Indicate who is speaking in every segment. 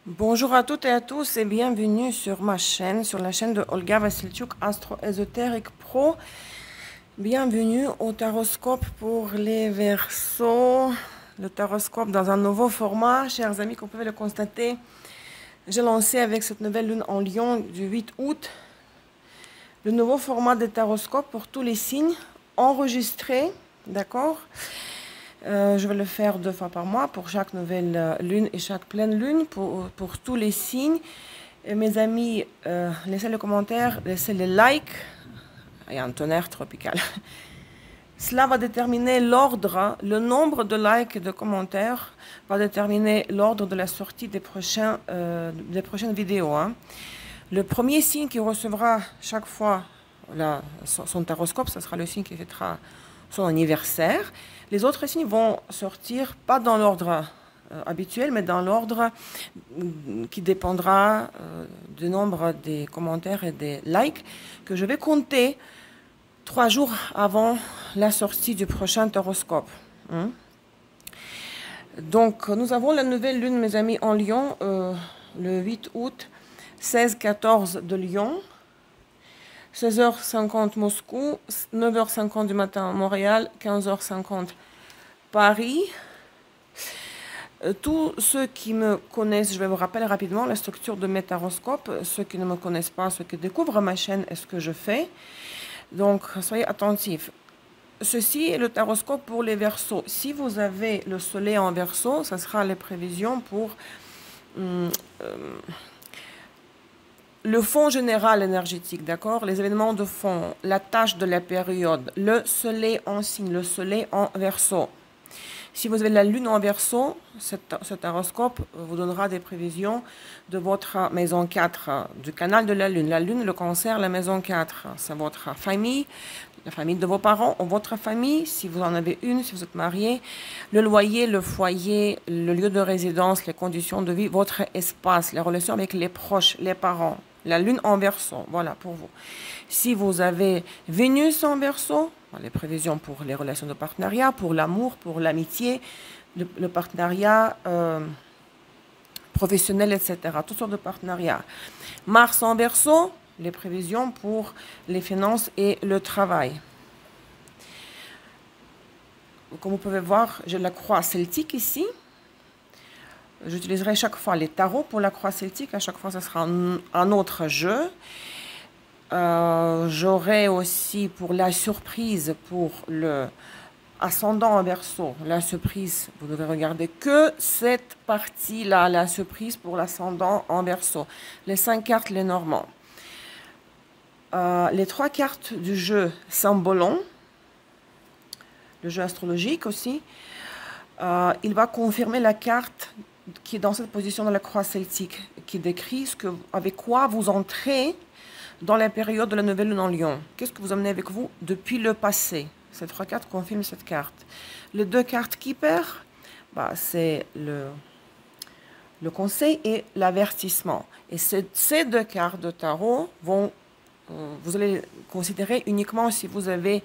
Speaker 1: Bonjour à toutes et à tous et bienvenue sur ma chaîne, sur la chaîne de Olga Vassilchuk, Astro Ésotérique Pro. Bienvenue au taroscope pour les Verseaux, le taroscope dans un nouveau format. Chers amis, comme vous pouvez le constater, j'ai lancé avec cette nouvelle lune en Lion du 8 août le nouveau format de taroscope pour tous les signes enregistrés, d'accord? Je vais le faire 2 fois par mois pour chaque nouvelle lune et chaque pleine lune, pour tous les signes. Et mes amis, laissez les commentaires, laissez les likes. Il y a un tonnerre tropical. Cela va déterminer l'ordre, le nombre de likes et de commentaires va déterminer l'ordre de la sortie des prochaines vidéos. Hein. Le premier signe qui recevra chaque fois son taroscope, ce sera le signe qui fêtera son anniversaire. Les autres signes vont sortir pas dans l'ordre habituel, mais dans l'ordre qui dépendra du nombre des commentaires et des likes que je vais compter 3 jours avant la sortie du prochain taroscope. Donc, nous avons la nouvelle lune, mes amis, en Lion, le 8 août, 16-14 de Lyon, 16h50 Moscou, 9h50 du matin Montréal, 15h50 Paris. Tous ceux qui me connaissent, je vais vous rappeler rapidement la structure de mes taroscopes. Ceux qui ne me connaissent pas, ceux qui découvrent ma chaîne et ce que je fais. Donc, soyez attentifs. Ceci est le taroscope pour les Verseaux. Si vous avez le soleil en Verseau, ce sera les prévisions pour le fond général énergétique, d'accord? Les événements de fond, la tâche de la période, le soleil en signe, le soleil en Verseau. Si vous avez la lune en Verseau, ce taroscope vous donnera des prévisions de votre maison 4, du canal de la lune. La lune, le cancer, la maison 4, c'est votre famille, la famille de vos parents ou votre famille, si vous en avez une, si vous êtes marié, le loyer, le foyer, le lieu de résidence, les conditions de vie, votre espace, les relations avec les proches, les parents. La lune en Verseau, voilà pour vous. Si vous avez Vénus en Verseau, les prévisions pour les relations de partenariat, pour l'amour, pour l'amitié, le partenariat professionnel, etc. Toutes sortes de partenariats. Mars en Verseau, les prévisions pour les finances et le travail. Comme vous pouvez voir, j'ai la croix celtique ici. J'utiliserai chaque fois les tarots pour la croix celtique. À chaque fois, ce sera un autre jeu. J'aurai aussi pour la surprise, pour le ascendant en Verseau, la surprise, vous devez regarder que cette partie-là, la surprise pour l'ascendant en Verseau. Les 5 cartes, les Normands. Les 3 cartes du jeu Sambolon, le jeu astrologique aussi, il va confirmer la carte qui est dans cette position de la croix celtique, qui décrit avec quoi vous entrez dans la période de la nouvelle lune en Lion. Qu'est-ce que vous amenez avec vous depuis le passé? Ces 3 cartes confirment cette carte. Les 2 cartes qui perdent, c'est le conseil et l'avertissement. Et ces 2 cartes de tarot vous allez les considérer uniquement si vous avez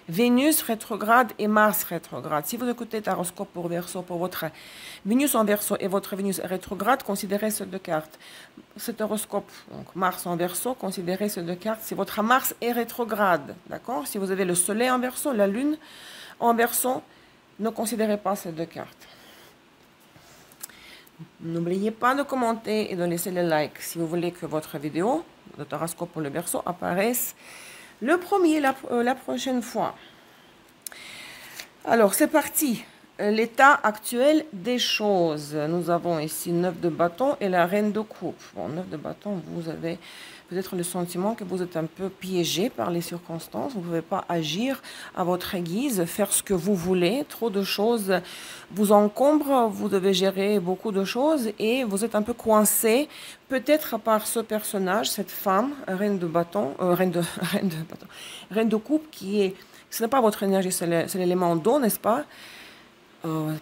Speaker 1: Vénus rétrograde et Mars rétrograde. Si vous écoutez Taroscope pour Verseau, pour votre Vénus en Verseau et votre Vénus rétrograde, considérez ces 2 cartes. Cet horoscope, donc Mars en Verseau, considérez ces 2 cartes si votre Mars est rétrograde. D'accord? Si vous avez le Soleil en Verseau, la Lune en Verseau, ne considérez pas ces 2 cartes. N'oubliez pas de commenter et de laisser les likes si vous voulez que votre vidéo de taroscope pour le Verseau apparaisse le premier la prochaine fois. Alors, c'est parti. L'état actuel des choses. Nous avons ici 9 de bâton et la reine de coupe. Bon, 9 de bâton, vous avez peut-être le sentiment que vous êtes un peu piégé par les circonstances. Vous ne pouvez pas agir à votre guise, faire ce que vous voulez. Trop de choses vous encombrent. Vous devez gérer beaucoup de choses et vous êtes un peu coincé, peut-être par ce personnage, cette femme, reine de bâton, reine de coupe, ce n'est pas votre énergie, c'est l'élément d'eau, n'est-ce pas?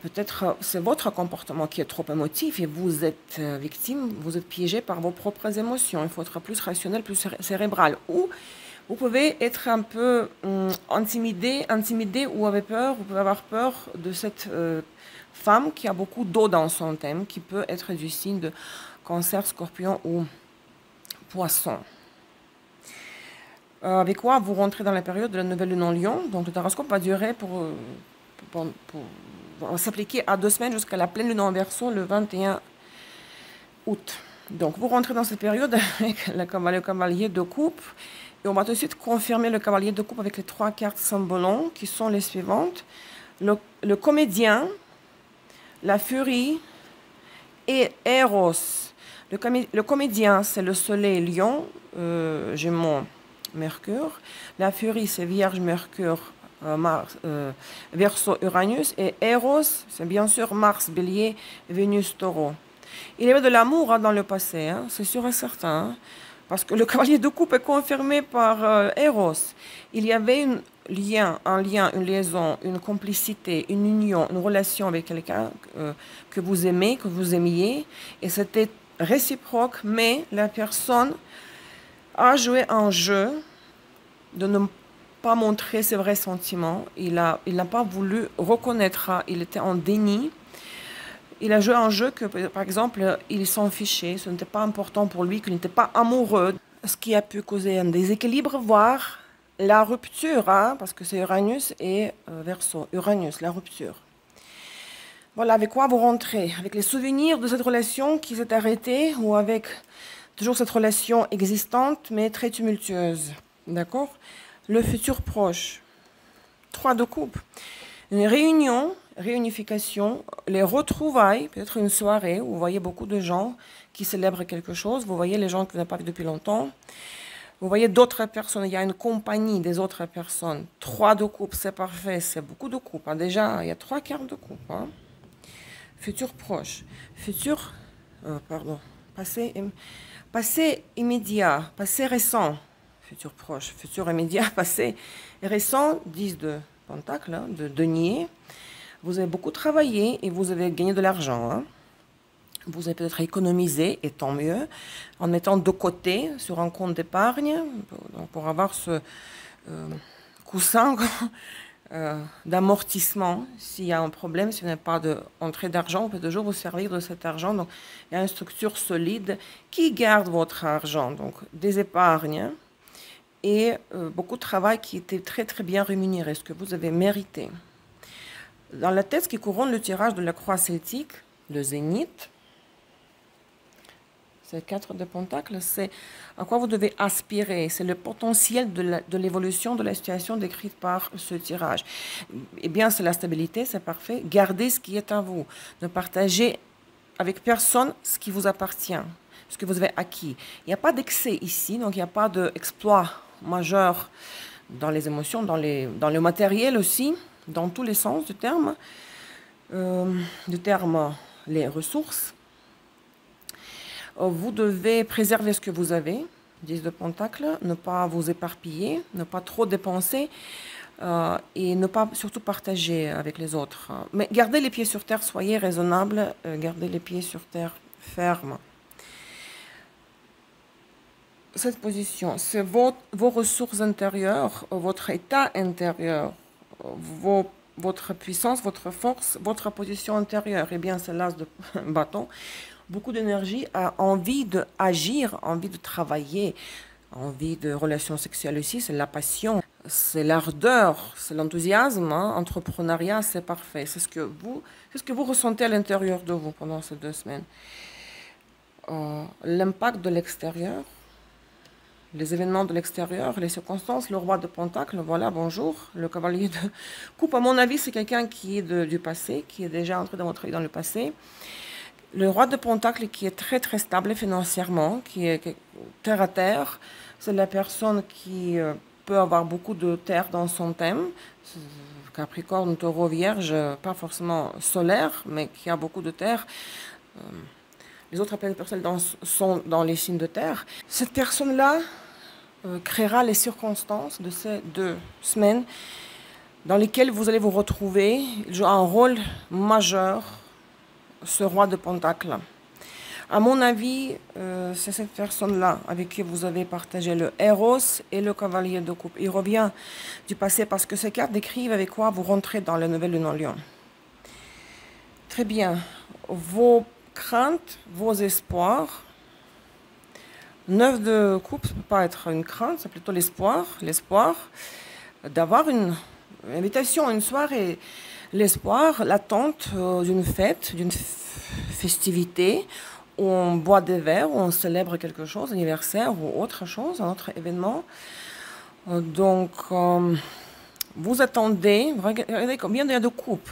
Speaker 1: Peut-être c'est votre comportement qui est trop émotif et vous êtes victime, vous êtes piégé par vos propres émotions. Il faut être plus rationnel, plus cérébral. Ou vous pouvez être un peu intimidé ou avez peur, vous pouvez avoir peur de femme qui a beaucoup d'eau dans son thème, qui peut être du signe de Cancer, Scorpion ou Poisson. Avec quoi vous rentrez dans la période de la nouvelle lune en Lion. Donc le taroscope va durer va s'appliquer à 2 semaines jusqu'à la pleine lune en Verseau le 21 août. Donc vous rentrez dans cette période avec le cavalier de coupe. Et on va tout de suite confirmer le cavalier de coupe avec les 3 cartes symbolons qui sont les suivantes. Le comédien, la furie et Eros. Le comédien, c'est le soleil Lion, Gémeaux, Mercure. La furie, c'est Vierge, Mercure, Mars, Verseau, Uranus. Et Eros, c'est bien sûr Mars, Bélier, Vénus, Taureau. Il y avait de l'amour dans le passé, hein, c'est sûr et certain. Hein, parce que le cavalier de coupe est confirmé par Eros. Il y avait un lien, une liaison, une complicité, une union, une relation avec quelqu'un que vous aimez, que vous aimiez. Et c'était réciproque, mais la personne a joué un jeu de ne pas montrer ses vrais sentiments. Il n'a pas voulu reconnaître, il était en déni. Il a joué un jeu que, par exemple, il s'en fichait, ce n'était pas important pour lui, qu'il n'était pas amoureux, ce qui a pu causer un déséquilibre, voire la rupture, hein, parce que c'est Uranus et Verseau. Uranus, la rupture. Voilà, avec quoi vous rentrez? Avec les souvenirs de cette relation qui s'est arrêtée ou avec toujours cette relation existante mais très tumultueuse. D'accord? Le futur proche. 3 de coupe. Une réunion, réunification, les retrouvailles, peut-être une soirée où vous voyez beaucoup de gens qui célèbrent quelque chose. Vous voyez les gens que vous n'avez pas vus depuis longtemps. Vous voyez d'autres personnes, il y a une compagnie des autres personnes. 3 de coupe, c'est parfait, c'est beaucoup de coupe. Hein. Déjà, il y a 3 cartes de coupe. Hein. Futur proche, passé immédiat, passé récent, futur proche, futur immédiat, passé récent, 10 de Pentacle, hein, de denier. Vous avez beaucoup travaillé et vous avez gagné de l'argent. Hein. Vous avez peut-être économisé, et tant mieux, en mettant de côté sur un compte d'épargne pour avoir ce coussin d'amortissement. S'il y a un problème, si vous n'avez pas d'entrée d'argent, vous pouvez toujours vous servir de cet argent. Donc, il y a une structure solide qui garde votre argent. Donc, des épargnes et beaucoup de travail qui était très, très bien rémunéré, ce que vous avez mérité. Dans la tête qui couronne le tirage de la croix celtique, le zénith, c'est 4 de Pentacle, c'est à quoi vous devez aspirer, c'est le potentiel de l'évolution de la situation décrite par ce tirage. Eh bien, c'est la stabilité, c'est parfait. Gardez ce qui est à vous. Ne partagez avec personne ce qui vous appartient, ce que vous avez acquis. Il n'y a pas d'excès ici, donc il n'y a pas d'exploit majeur dans les émotions, dans le matériel aussi, dans tous les sens du terme. Les ressources. Vous devez préserver ce que vous avez, 10 de Pentacle, ne pas vous éparpiller, ne pas trop dépenser et ne pas surtout partager avec les autres. Mais gardez les pieds sur terre, soyez raisonnable, gardez les pieds sur terre fermes. Cette position, c'est vos ressources intérieures, votre état intérieur, votre puissance, votre force, votre position intérieure. Eh bien, c'est l'as de bâton. Beaucoup d'énergie, envie d'agir, envie de travailler, envie de relations sexuelles aussi, c'est la passion, c'est l'ardeur, c'est l'enthousiasme, hein. Entrepreneuriat, c'est parfait. C'est ce que vous ressentez à l'intérieur de vous pendant ces 2 semaines. L'impact de l'extérieur, les événements de l'extérieur, les circonstances, le roi de Pentacle, voilà, bonjour, le cavalier de coupe. À mon avis, c'est quelqu'un qui est du passé, qui est déjà entré dans votre vie dans le passé. Le roi de Pentacle qui est très très stable financièrement, qui est terre à terre, c'est la personne qui peut avoir beaucoup de terre dans son thème. Capricorne, Taureau, Vierge, pas forcément solaire, mais qui a beaucoup de terre. Les autres personnes sont dans les signes de terre. Cette personne-là créera les circonstances de ces 2 semaines dans lesquelles vous allez vous retrouver. Il joue un rôle majeur, ce roi de Pentacle. À mon avis, c'est cette personne-là avec qui vous avez partagé le Eros et le cavalier de coupe. Il revient du passé parce que ces cartes décrivent avec quoi vous rentrez dans la nouvelle lune en Lion. Très bien. Vos craintes, vos espoirs. 9 de coupe, ça ne peut pas être une crainte, c'est plutôt l'espoir. L'espoir d'avoir une invitation, une soirée. L'espoir, l'attente d'une fête, d'une festivité, où on boit des verres, où on célèbre quelque chose, anniversaire ou autre chose, un autre événement. Donc, vous attendez, regardez combien il y a de coupes.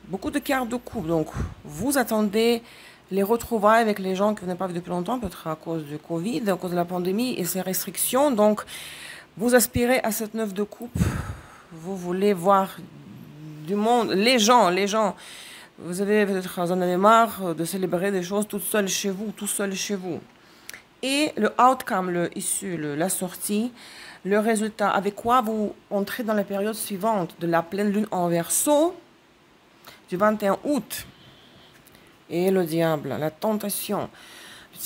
Speaker 1: Beaucoup de cartes de coupe. Donc, vous attendez les retrouvailles avec les gens que vous n'avez pas vus depuis longtemps, peut-être à cause du Covid, à cause de la pandémie et ses restrictions. Donc, vous aspirez à cette 9 de coupe. Vous voulez voir du monde, les gens. Vous avez peut-être en avez marre de célébrer des choses toute seule chez vous, tout seul chez vous. Et le outcome, la sortie, le résultat, avec quoi vous entrez dans la période suivante de la pleine lune en Verseau, du 21 août. Et le diable, la tentation,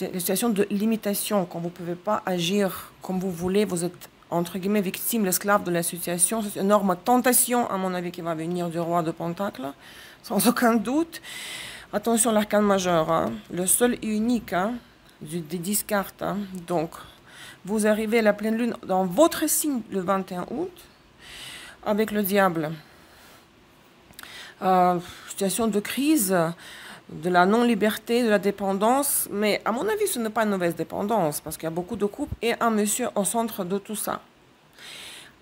Speaker 1: la situation de limitation, quand vous ne pouvez pas agir comme vous voulez, vous êtes entre guillemets victime, l'esclave de la situation. C'est une énorme tentation, à mon avis, qui va venir du roi de Pentacle, sans aucun doute. Attention, l'arcane majeur, hein, le seul et unique hein, des 10 cartes. Hein. Donc, vous arrivez à la pleine lune dans votre signe le 21 août, avec le diable. Situation de crise, de la non-liberté, de la dépendance, mais à mon avis, ce n'est pas une mauvaise dépendance, parce qu'il y a beaucoup de couples et un monsieur au centre de tout ça.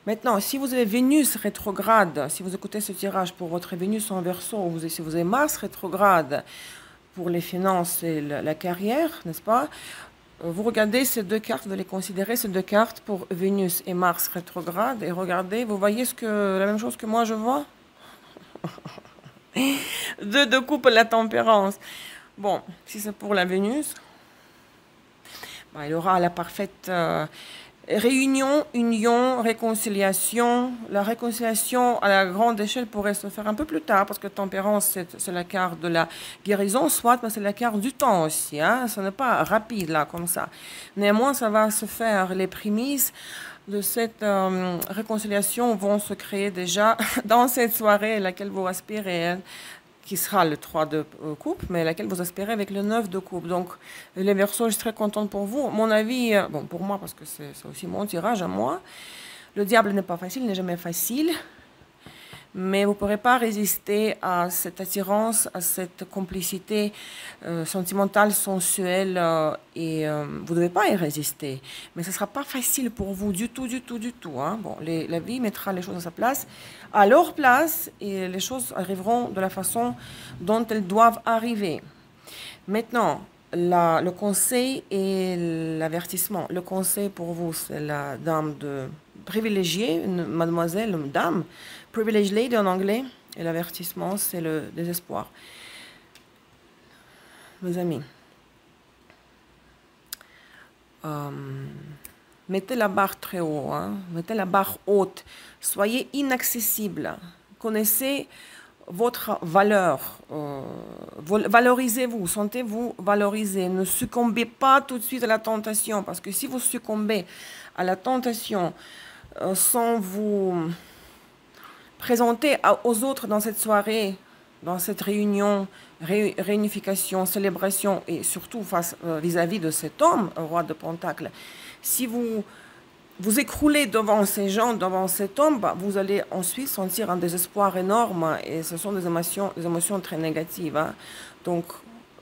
Speaker 1: Maintenant, si vous avez Vénus rétrograde, si vous écoutez ce tirage pour votre Vénus en Verseau, ou si vous avez Mars rétrograde pour les finances et la carrière, n'est-ce pas? Vous regardez ces deux cartes, vous allez considérer ces deux cartes pour Vénus et Mars rétrograde, et regardez, vous voyez la même chose que moi je vois? 2 de coupe, la tempérance. Bon, si c'est pour la Vénus, bah, il y aura la parfaite réunion, union, réconciliation. La réconciliation à la grande échelle pourrait se faire un peu plus tard, parce que tempérance, c'est la carte de la guérison, soit, mais c'est la carte du temps aussi. Hein? Ce n'est pas rapide, là, comme ça. Néanmoins, ça va se faire. Les prémices de cette réconciliation vont se créer déjà dans cette soirée à laquelle vous aspirez, hein, qui sera le 3 de coupe, mais à laquelle vous aspirez avec le 9 de coupe. Donc, les Verseaux, je suis très contente pour vous. Mon avis, bon, pour moi, parce que c'est aussi mon tirage à moi, le diable n'est pas facile, n'est jamais facile. Mais vous ne pourrez pas résister à cette attirance, à cette complicité sentimentale, sensuelle, et vous ne devez pas y résister. Mais ce ne sera pas facile pour vous du tout, du tout, du tout. Hein. Bon, la vie mettra les choses à sa place, à leur place, et les choses arriveront de la façon dont elles doivent arriver. Maintenant, le conseil et l'avertissement. Le conseil pour vous, c'est la dame de privilégiée, une mademoiselle, une dame, privileged lady en anglais, et l'avertissement, c'est le désespoir. Mes amis, mettez la barre très haut, hein, mettez la barre haute, soyez inaccessible, connaissez votre valeur, valorisez-vous, sentez-vous valorisé, ne succombez pas tout de suite à la tentation, parce que si vous succombez à la tentation sans vous présenter aux autres dans cette soirée, dans cette réunion, réunification, célébration, et surtout vis-à-vis de cet homme, roi de Pentacle, si vous vous écroulez devant ces gens, devant cet homme, bah, vous allez ensuite sentir un désespoir énorme, et ce sont des émotions très négatives. Hein. Donc,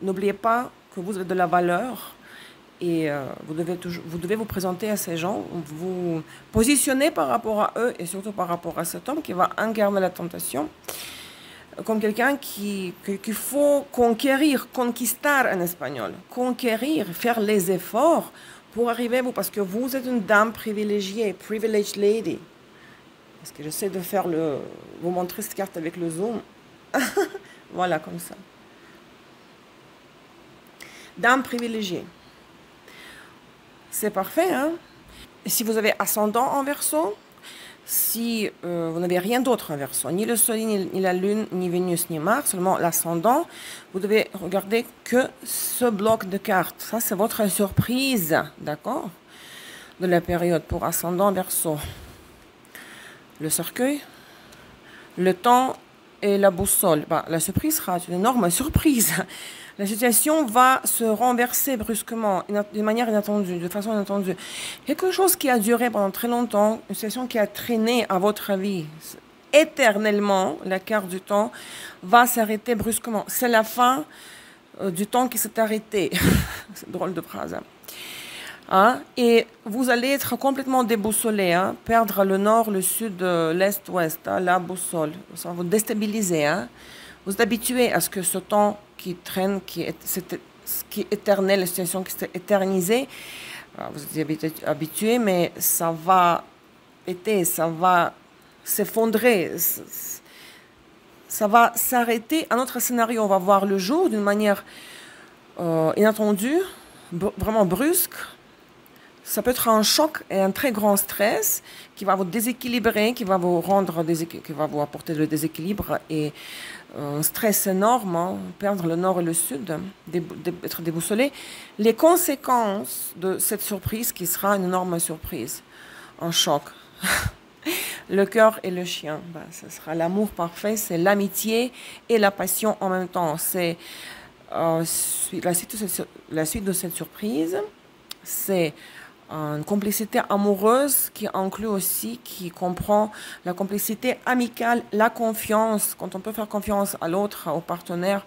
Speaker 1: n'oubliez pas que vous avez de la valeur, et vous devez vous présenter à ces gens, vous positionner par rapport à eux, et surtout par rapport à cet homme qui va incarner la tentation, comme quelqu'un qu'il faut conquérir, conquistar en espagnol, conquérir, faire les efforts pour arriver à vous, parce que vous êtes une dame privilégiée, privileged lady. Parce que j'essaie de faire vous montrer cette carte avec le zoom. Voilà, comme ça. Dame privilégiée. C'est parfait, hein? Et si vous avez ascendant en Verseau, si vous n'avez rien d'autre en Verseau, ni le Soleil, ni la Lune, ni Vénus, ni Mars, seulement l'ascendant, vous devez regarder que ce bloc de cartes. Ça, c'est votre surprise, d'accord, de la période pour ascendant Verseau. Le cercueil, le temps et la boussole. Bah, la surprise sera une énorme surprise. La situation va se renverser brusquement, d'une manière inattendue, de façon inattendue. Quelque chose qui a duré pendant très longtemps, une situation qui a traîné, à votre avis, éternellement, la carte du temps, va s'arrêter brusquement. C'est la fin du temps qui s'est arrêté. C'est drôle de phrase. Hein? Et vous allez être complètement déboussolé, hein? Perdre le nord, le sud, l'est, ouest, hein? La boussole. Ça va vous déstabiliser. Hein? Vous êtes habitué à ce que ce temps qui traîne, qui est éternel, la situation qui s'est éternisée, vous êtes habitué, mais ça va péter, ça va s'effondrer, ça va s'arrêter. Un autre scénario, on va voir le jour d'une manière inattendue, vraiment brusque. Ça peut être un choc et un très grand stress qui va vous déséquilibrer, qui va vous qui va vous apporter le déséquilibre et un stress énorme, hein, perdre le nord et le sud, être déboussolé. Les conséquences de cette surprise qui sera une énorme surprise, un choc. Le cœur et le chien, ben, ce sera l'amour parfait, c'est l'amitié et la passion en même temps. C'est la suite de cette surprise, c'est une complicité amoureuse qui inclut aussi, qui comprend la complicité amicale, la confiance. Quand on peut faire confiance à l'autre, au partenaire,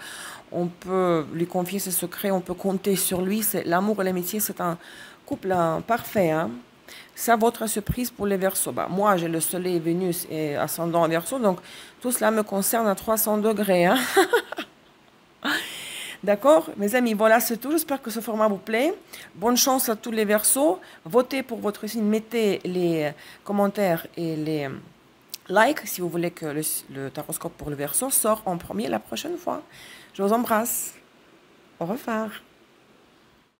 Speaker 1: on peut lui confier ses secrets, on peut compter sur lui. C'est l'amour et l'amitié, c'est un couple parfait. Hein? C'est votre surprise pour les Verseaux. Bah, moi, j'ai le Soleil, Vénus et ascendant en Verseau, donc tout cela me concerne à 300 degrés. Hein? D'accord, mes amis, voilà, c'est tout. J'espère que ce format vous plaît. Bonne chance à tous les Verseaux. Votez pour votre signe, mettez les commentaires et les likes si vous voulez que le taroscope pour le Verseau sorte en premier la prochaine fois. Je vous embrasse. Au revoir.